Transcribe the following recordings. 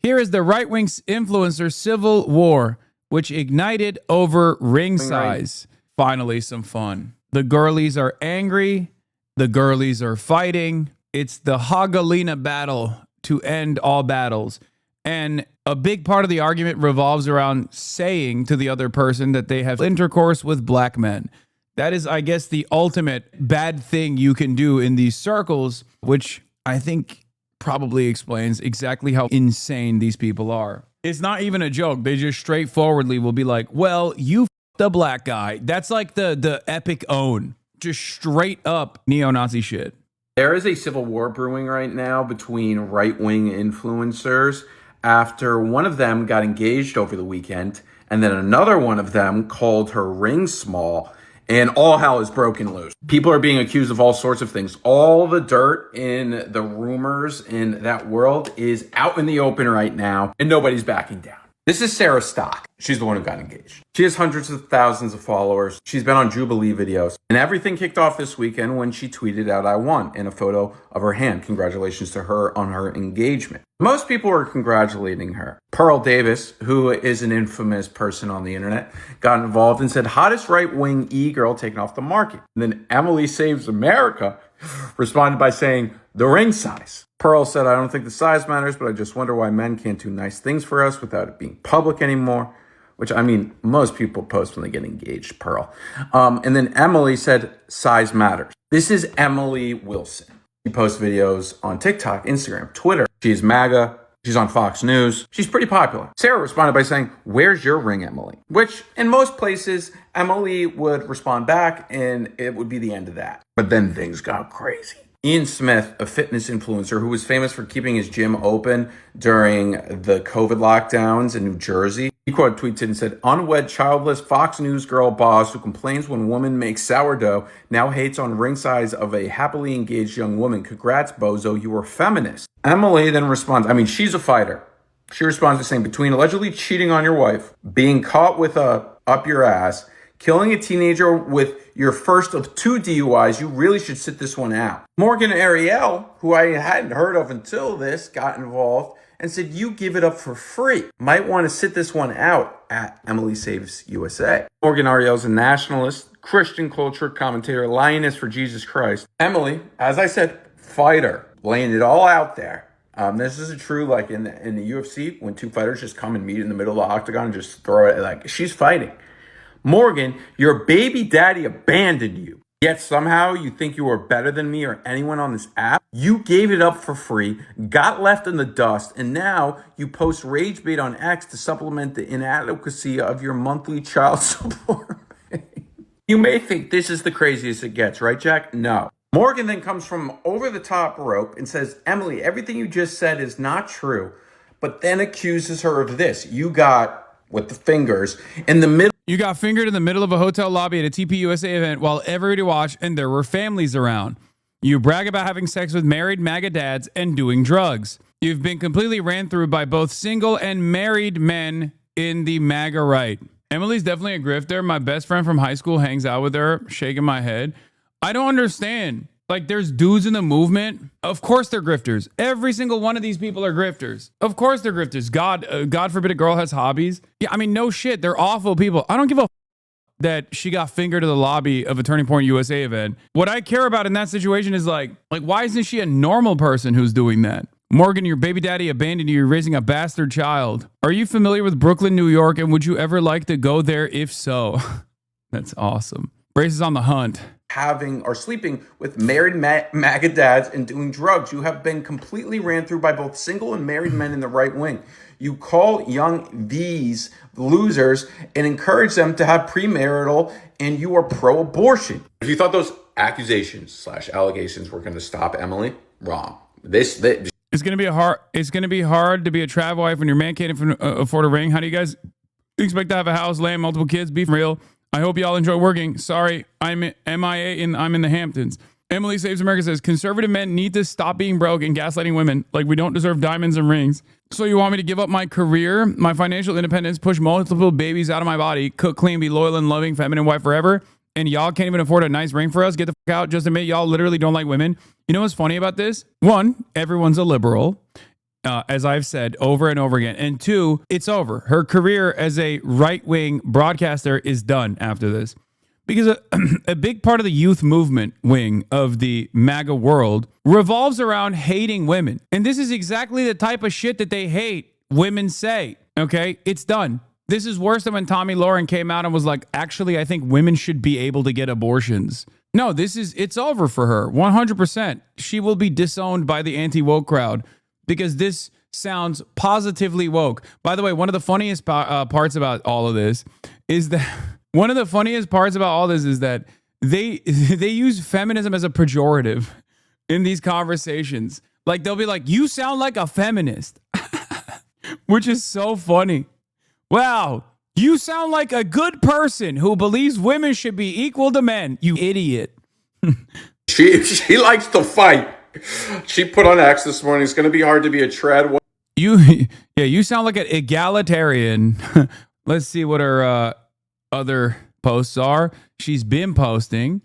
Here is the right-wing influencer civil war, which ignited over ring size. Finally, some fun. The girlies are angry. The girlies are fighting. It's the Hagalina battle to end all battles. And a big part of the argument revolves around saying to the other person that they have intercourse with black men. That is, I guess, the ultimate bad thing you can do in these circles, which I think probably explains exactly how insane these people are. It's not even a joke. They just straightforwardly will be like, well, you the black guy. That's like the epic own. Just straight up neo-Nazi shit. There is a civil war brewing right now between right-wing influencers after one of them got engaged over the weekend, and then another one of them called her ring small, and all hell is broken loose. People are being accused of all sorts of things. All the dirt in the rumors in that world is out in the open right now, and nobody's backing down. This is Sarah Stock. She's the one who got engaged. She has hundreds of thousands of followers. She's been on Jubilee videos. And everything kicked off this weekend when she tweeted out, "I won," in a photo of her hand. Congratulations to her on her engagement. Most people are congratulating her. Pearl Davis, who is an infamous person on the internet, got involved and said, "Hottest right-wing e-girl taken off the market." And then Emily Saves America responded by saying, "The ring size." Pearl said, "I don't think the size matters, but I just wonder why men can't do nice things for us without it being public anymore." Which, I mean, most people post when they get engaged, Pearl. And then Emily said, "Size matters." This is Emily Wilson. She posts videos on TikTok, Instagram, Twitter. She's MAGA. She's on Fox News. She's pretty popular. Sarah responded by saying, "Where's your ring, Emily?" Which, in most places, Emily would respond back and it would be the end of that. But then things got crazy. Ian Smith, a fitness influencer who was famous for keeping his gym open during the COVID lockdowns in New Jersey, he quote tweeted and said, "Unwed, childless Fox News girl boss who complains when woman makes sourdough now hates on ring size of a happily engaged young woman. Congrats, bozo, you are feminist." Emily then responds, I mean, she's a fighter. She responds by saying, "Between allegedly cheating on your wife, being caught with a up your ass, killing a teenager with your first of 2 DUIs, you really should sit this one out." Morgan Ariel, who I hadn't heard of until this, got involved and said, "You give it up for free. Might want to sit this one out," at Emily Saves USA. Morgan Ariel's a nationalist, Christian culture commentator, lioness for Jesus Christ. Emily, as I said, fighter, laying it all out there. This is true, like in the UFC, when 2 fighters just come and meet in the middle of the octagon and just throw it, like she's fighting. Morgan, your baby daddy abandoned you, yet somehow you think you are better than me or anyone on this app. You gave it up for free, got left in the dust, and now you post rage bait on X to supplement the inadequacy of your monthly child support. You may think this is the craziest it gets, right, Jack? No. Morgan then comes from over the top rope and says, "Emily, everything you just said is not true," but then accuses her of this. You got, with the fingers, in the middle. You got fingered in the middle of a hotel lobby at a TPUSA event while everybody watched and there were families around. You brag about having sex with married MAGA dads and doing drugs. You've been completely ran through by both single and married men in the MAGA right. Emily's definitely a grifter. My best friend from high school hangs out with her, shaking my head. I don't understand. Like, there's dudes in the movement. Of course they're grifters. Every single one of these people are grifters. Of course they're grifters. God forbid a girl has hobbies. Yeah, I mean, no shit. They're awful people. I don't give a that she got fingered to the lobby of a Turning Point USA event. What I care about in that situation is like, why isn't she a normal person who's doing that? Morgan, your baby daddy abandoned you. You're raising a bastard child. Are you familiar with Brooklyn, New York? And would you ever like to go there if so? That's awesome. Brace is on the hunt. Having or sleeping with married MAGA dads and doing drugs. You have been completely ran through by both single and married men in the right wing. You call young V's losers and encourage them to have premarital, and you are pro-abortion. If you thought those accusations / allegations were going to stop Emily, wrong. It's going to be hard to be a trav wife when your man can't afford a ring. How do you guys expect to have a house, land, multiple kids, be real? I hope y'all enjoy working. Sorry, I'm MIA and I'm in the Hamptons. Emily Saves America says, conservative men need to stop being broke and gaslighting women like we don't deserve diamonds and rings. So you want me to give up my career, my financial independence, push multiple babies out of my body, cook clean, be loyal and loving, feminine wife forever, and y'all can't even afford a nice ring for us? Get the fuck out. Just admit y'all literally don't like women. You know what's funny about this? One, everyone's a liberal. as I've said over and over again. And two, it's over. Her career as a right-wing broadcaster is done after this. Because a big part of the youth movement wing of the MAGA world revolves around hating women. And this is exactly the type of shit that they hate women say. Okay? It's done. This is worse than when Tommy Lauren came out and was like, actually, I think women should be able to get abortions. No, it's over for her. 100%. She will be disowned by the anti-woke crowd because this sounds positively woke. By the way, one of the funniest parts about all of this is that they use feminism as a pejorative in these conversations. Like they'll be like, "You sound like a feminist," which is so funny. Wow, you sound like a good person who believes women should be equal to men. You idiot. She likes to fight. She put on X this morning. It's going to be hard to be a trad. You sound like an egalitarian. Let's see what her other posts are. She's been posting.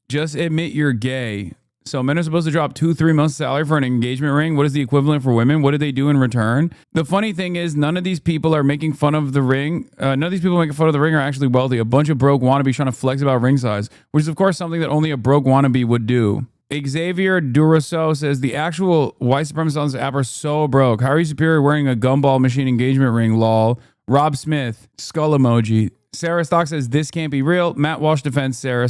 Just admit you're gay. So men are supposed to drop 2-3 months salary for an engagement ring. What is the equivalent for women? What did they do in return? The funny thing is none of these people are making fun of the ring. None of these people making fun of the ring are actually wealthy. A bunch of broke wannabes trying to flex about ring size, which is of course something that only a broke wannabe would do. Xavier Durasso says the actual white supremacists on this app are so broke. How are you superior wearing a gumball machine engagement ring? Lol. Rob Smith, skull emoji. Sarah Stock says this can't be real. Matt Walsh defends Sarah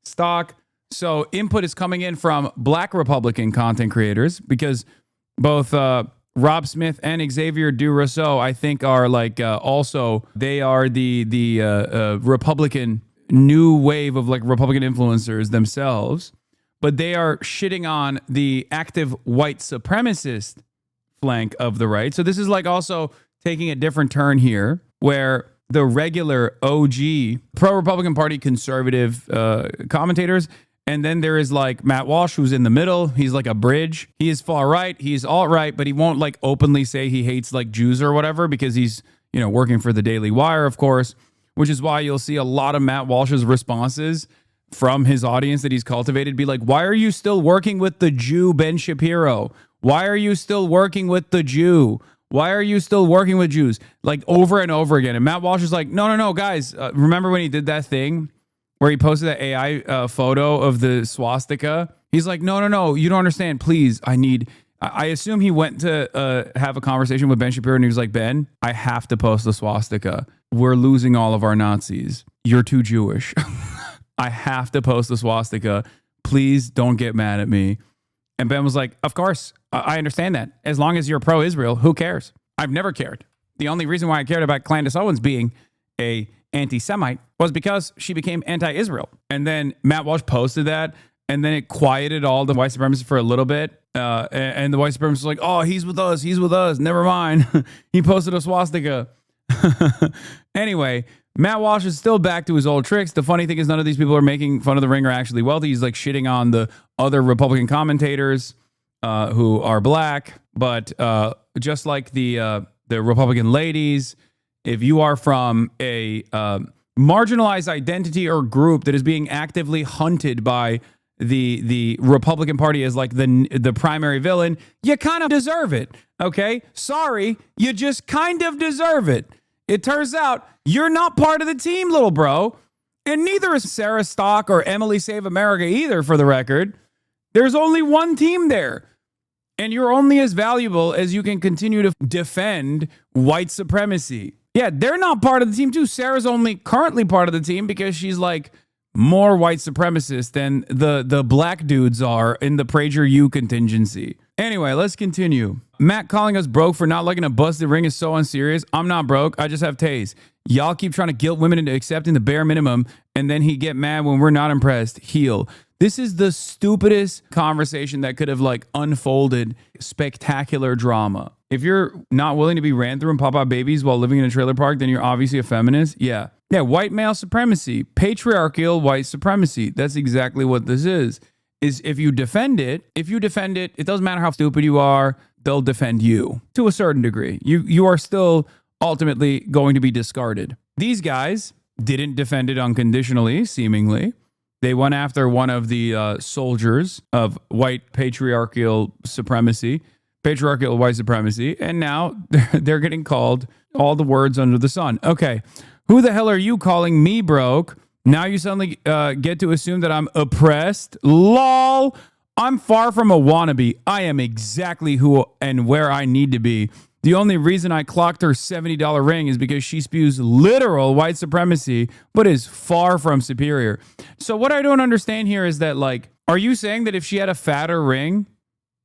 Stock. So input is coming in from Black Republican content creators because both Rob Smith and Xavier Durasso, I think, are like also they are the Republican new wave of like Republican influencers themselves, but they are shitting on the active white supremacist flank of the right. So this is like also taking a different turn here, where the regular OG pro-Republican Party conservative commentators. And then there is like Matt Walsh, who's in the middle. He's like a bridge. He is far right. He's alt-right, but he won't like openly say he hates like Jews or whatever because he's, working for the Daily Wire, of course, which is why you'll see a lot of Matt Walsh's responses from his audience that he's cultivated be like, why are you still working with the Jew, Ben Shapiro? Why are you still working with the Jew? Why are you still working with Jews? Like over and over again. And Matt Walsh is like, no, guys, remember when he did that thing where he posted that AI photo of the swastika? He's like, no, you don't understand. Please, I assume he went to have a conversation with Ben Shapiro and he was like, Ben, I have to post the swastika. We're losing all of our Nazis. You're too Jewish. I have to post the swastika. Please don't get mad at me. And Ben was like, of course, I understand that. As long as you're pro-Israel, who cares? I've never cared. The only reason why I cared about Candace Owens being a anti-Semite was because she became anti-Israel. And then Matt Walsh posted that, and then it quieted all the white supremacists for a little bit. And the white supremacists was like, oh, he's with us. Never mind. He posted a swastika. Anyway, Matt Walsh is still back to his old tricks. The funny thing is none of these people are making fun of the ring are actually wealthy. He's like shitting on the other Republican commentators who are black. But just like the Republican ladies, if you are from a marginalized identity or group that is being actively hunted by the Republican Party as like the primary villain, you kind of deserve it. Okay? Sorry, you just kind of deserve it. It turns out you're not part of the team, little bro. And neither is Sarah Stock or Emily Save America either, for the record. There's only one team there. And you're only as valuable as you can continue to defend white supremacy. Yeah, they're not part of the team too. Sarah's only currently part of the team because she's like more white supremacist than the black dudes are in the Prager U contingency. Anyway, let's continue. Matt calling us broke for not liking a busted ring is so unserious. I'm not broke. I just have taste. Y'all keep trying to guilt women into accepting the bare minimum, and then he get mad when we're not impressed. Heal. This is the stupidest conversation that could have like unfolded spectacular drama. If you're not willing to be ran through and pop out babies while living in a trailer park, then you're obviously a feminist. Yeah, white male supremacy, patriarchal white supremacy. That's exactly what this is if you defend it, it doesn't matter how stupid you are, they'll defend you to a certain degree. You are still ultimately going to be discarded. These guys didn't defend it unconditionally, seemingly. They went after one of the soldiers of white patriarchal supremacy patriarchal white supremacy, and now they're getting called all the words under the sun. Okay, who the hell are you calling me broke? Now you suddenly get to assume that I'm oppressed? LOL. I'm far from a wannabe. I am exactly who and where I need to be. The only reason I clocked her $70 ring is because she spews literal white supremacy, but is far from superior. So what I don't understand here is that, like, are you saying that if she had a fatter ring,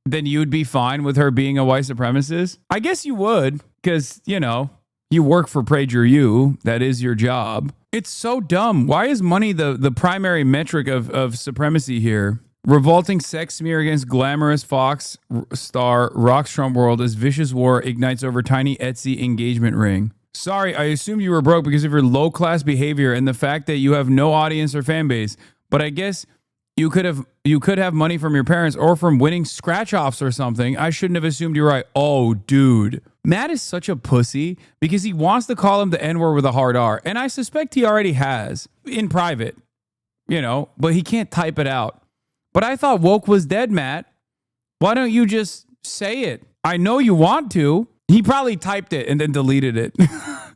then you'd be fine with her being a white supremacist? I guess you would, because, you know, you work for PragerU. That is your job. It's so dumb. Why is money the primary metric of supremacy here? Revolting sex smear against glamorous Fox star rocks Trump world as vicious war ignites over tiny Etsy engagement ring. Sorry, I assumed you were broke because of your low-class behavior and the fact that you have no audience or fan base. But I guess you could have money from your parents or from winning scratch-offs or something. I shouldn't have assumed you're right. Oh, dude. Matt is such a pussy because he wants to call him the N-word with a hard R. And I suspect he already has in private, you know, but he can't type it out. But I thought woke was dead, Matt. Why don't you just say it? I know you want to. He probably typed it and then deleted it.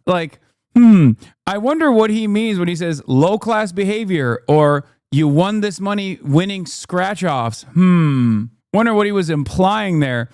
Like, I wonder what he means when he says low-class behavior or you won this money winning scratch-offs. Wonder what he was implying there.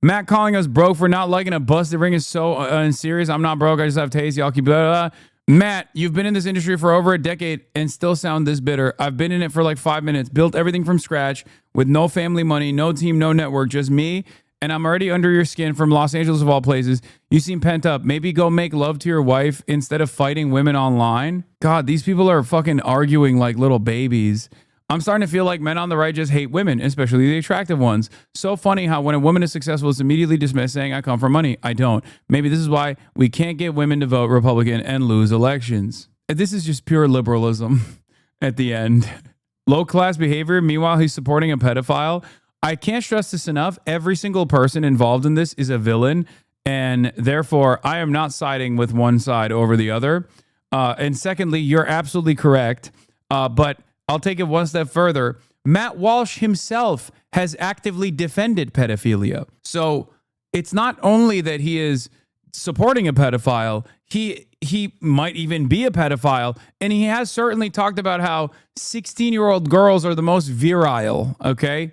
Matt calling us broke for not liking a busted ring is so unserious. I'm not broke. I just have taste. Y'all keep blah, blah, blah. Matt, you've been in this industry for over a decade and still sound this bitter. I've been in it for like 5 minutes, built everything from scratch with no family money, no team, no network, just me. And I'm already under your skin from Los Angeles of all places. You seem pent up. Maybe go make love to your wife instead of fighting women online. God, these people are fucking arguing like little babies. I'm starting to feel like men on the right just hate women, especially the attractive ones. So funny how when a woman is successful, it's immediately dismissed, saying, I come from money. I don't. Maybe this is why we can't get women to vote Republican and lose elections. This is just pure liberalism at the end. Low-class behavior. Meanwhile, he's supporting a pedophile. I can't stress this enough. Every single person involved in this is a villain, and therefore, I am not siding with one side over the other. And secondly, you're absolutely correct, but I'll take it one step further. Matt Walsh himself has actively defended pedophilia. So it's not only that he is supporting a pedophile, he might even be a pedophile. And he has certainly talked about how 16-year-old girls are the most virile, okay?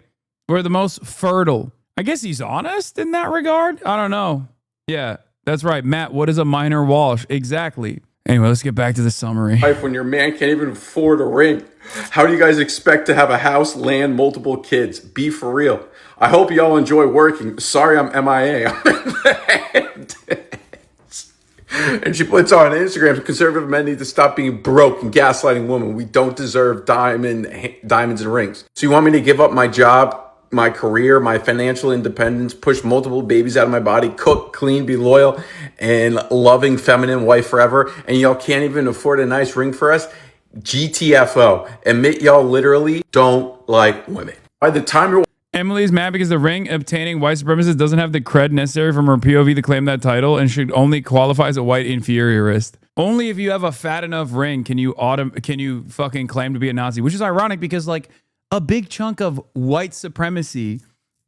We're the most fertile. I guess he's honest in that regard. I don't know. Yeah, that's right. Matt, what is a minor Walsh? Exactly. Anyway, let's get back to the summary. When your man can't even afford a ring, how do you guys expect to have a house, land, multiple kids? Be for real. I hope y'all enjoy working. Sorry, I'm MIA. And she puts on Instagram, conservative men need to stop being broke and gaslighting women. We don't deserve diamonds and rings. So you want me to give up my job, my career, my financial independence, push multiple babies out of my body, cook, clean, be loyal, and loving, feminine wife forever, and y'all can't even afford a nice ring for us? GTFO. Admit y'all literally don't like women. By the time you're... Emily's mad because the ring obtaining white supremacist doesn't have the cred necessary from her POV to claim that title and should only qualify as a white inferiorist. Only if you have a fat enough ring can you fucking claim to be a Nazi, which is ironic because, like, a big chunk of white supremacy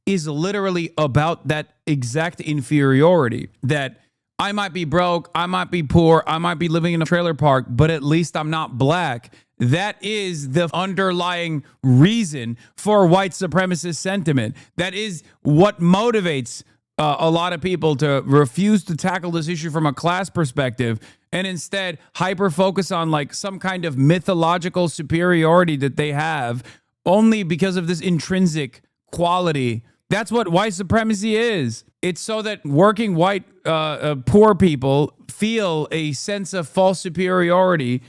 is literally about that exact inferiority. That I might be broke, I might be poor, I might be living in a trailer park, but at least I'm not black. That is the underlying reason for white supremacist sentiment. That is what motivates a lot of people to refuse to tackle this issue from a class perspective and instead hyper focus on like some kind of mythological superiority that they have only because of this intrinsic quality. That's what white supremacy is. It's so that working white poor people feel a sense of false superiority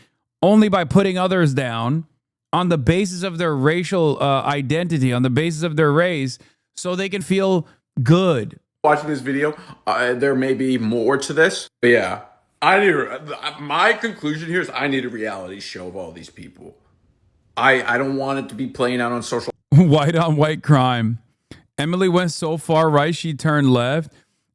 only by putting others down on the basis of their racial identity, on the basis of their race, so they can feel good. Watching this video, there may be more to this, but yeah, my conclusion here is I need a reality show of all these people. I don't want it to be playing out on social. White on white crime. Emily went so far right, she turned left.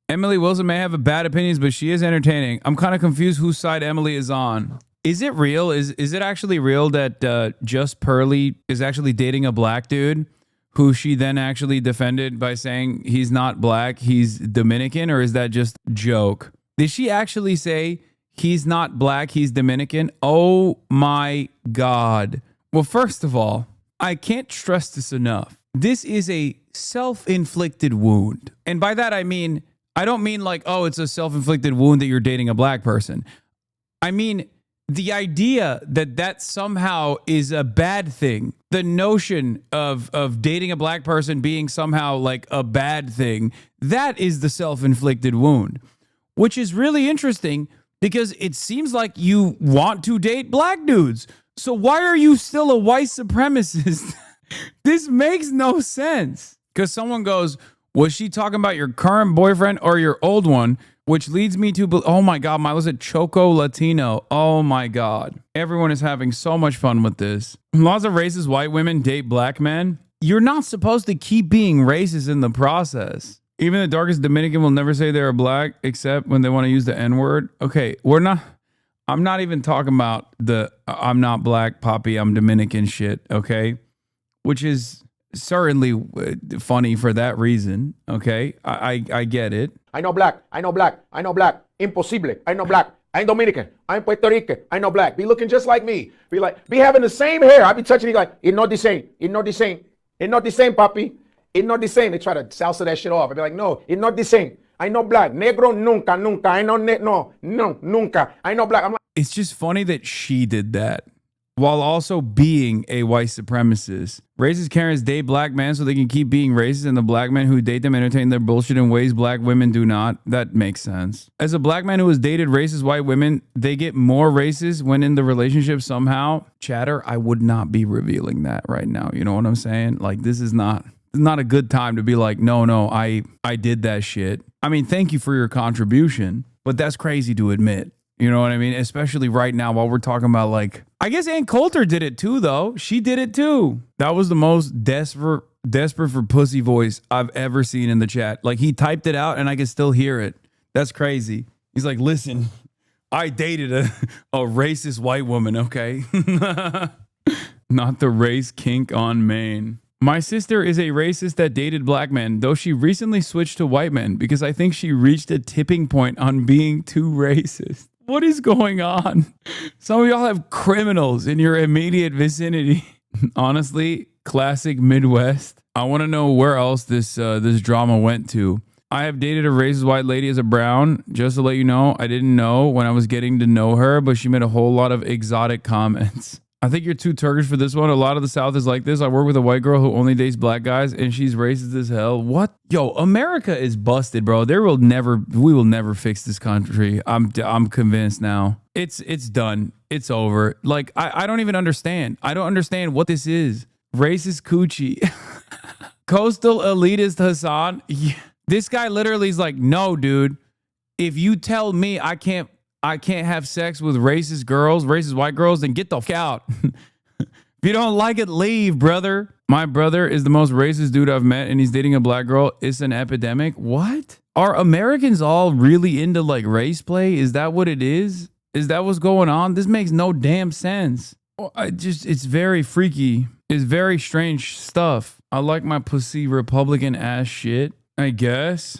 Emily Wilson may have bad opinions, but she is entertaining. I'm kind of confused whose side Emily is on. Is it real? Is it actually real that Just Pearly is actually dating a black dude who she then actually defended by saying he's not black, he's Dominican, or is that just joke? Did she actually say he's not black, he's Dominican? Oh my God. Well, first of all, I can't stress this enough. This is a self-inflicted wound. And by that, I don't mean like, oh, it's a self-inflicted wound that you're dating a black person. I mean, the idea that somehow is a bad thing, the notion of dating a black person being somehow like a bad thing, that is the self-inflicted wound, which is really interesting because it seems like you want to date black dudes. So why are you still a white supremacist? This makes no sense. Because someone goes, was she talking about your current boyfriend or your old one? Which leads me to, oh my God, was it Choco Latino? Oh my God. Everyone is having so much fun with this. Lots of racist white women date black men. You're not supposed to keep being racist in the process. Even the darkest Dominican will never say they're black, except when they want to use the N-word. Okay, I'm not even talking about the I'm not black, Poppy, I'm Dominican shit, okay? Which is certainly funny for that reason, okay? I get it. I know black. I know black. I know black. Imposible. I know black. I'm Dominican. I'm Puerto Rican. I know black. Be looking just like me. Be having the same hair. I be touching it like, it's not the same. It's not the same. It's not the same, papi. It's not the same. They try to salsa that shit off. I be like, no, it's not the same. I know black. Negro nunca, nunca. I know no, nunca. I know black. I'm like, it's just funny that she did that while also being a white supremacist. Racist Karens date black men so they can keep being racist, and the black men who date them entertain their bullshit in ways black women do not. That makes sense. As a black man who has dated racist white women, they get more racist when in the relationship somehow. Chatter, I would not be revealing that right now. You know what I'm saying? Like, this is not a good time to be like, no, I did that shit. I mean, thank you for your contribution, but that's crazy to admit. You know what I mean? Especially right now while we're talking about, like, I guess Ann Coulter did it too, though. She did it too. That was the most desperate for pussy voice I've ever seen in the chat. Like, he typed it out and I can still hear it. That's crazy. He's like, listen, I dated a racist white woman, okay? Not the race kink on Maine. My sister is a racist that dated black men, though she recently switched to white men because I think she reached a tipping point on being too racist. What is going on? Some of y'all have criminals in your immediate vicinity. Honestly, classic Midwest. I want to know where else this drama went to. I have dated a racist white lady as a brown. Just to let you know, I didn't know when I was getting to know her, but she made a whole lot of exotic comments. I think you're too Turkish for this one. A lot of the South is like this. I work with a white girl who only dates black guys, and she's racist as hell. What? Yo, America is busted, bro. We will never fix this country. I'm convinced now. It's done. It's over. Like, I don't even understand. I don't understand what this is. Racist coochie. Coastal elitist Hassan. Yeah. This guy literally is like, no, dude. If you tell me I can't have sex with racist girls, racist white girls, then get the fuck out. If you don't like it, leave, brother. My brother is the most racist dude I've met, and he's dating a black girl. It's an epidemic. What? Are Americans all really into like race play? Is that what it is? Is that what's going on? This makes no damn sense. It's very freaky. It's very strange stuff. I like my pussy Republican ass shit, I guess.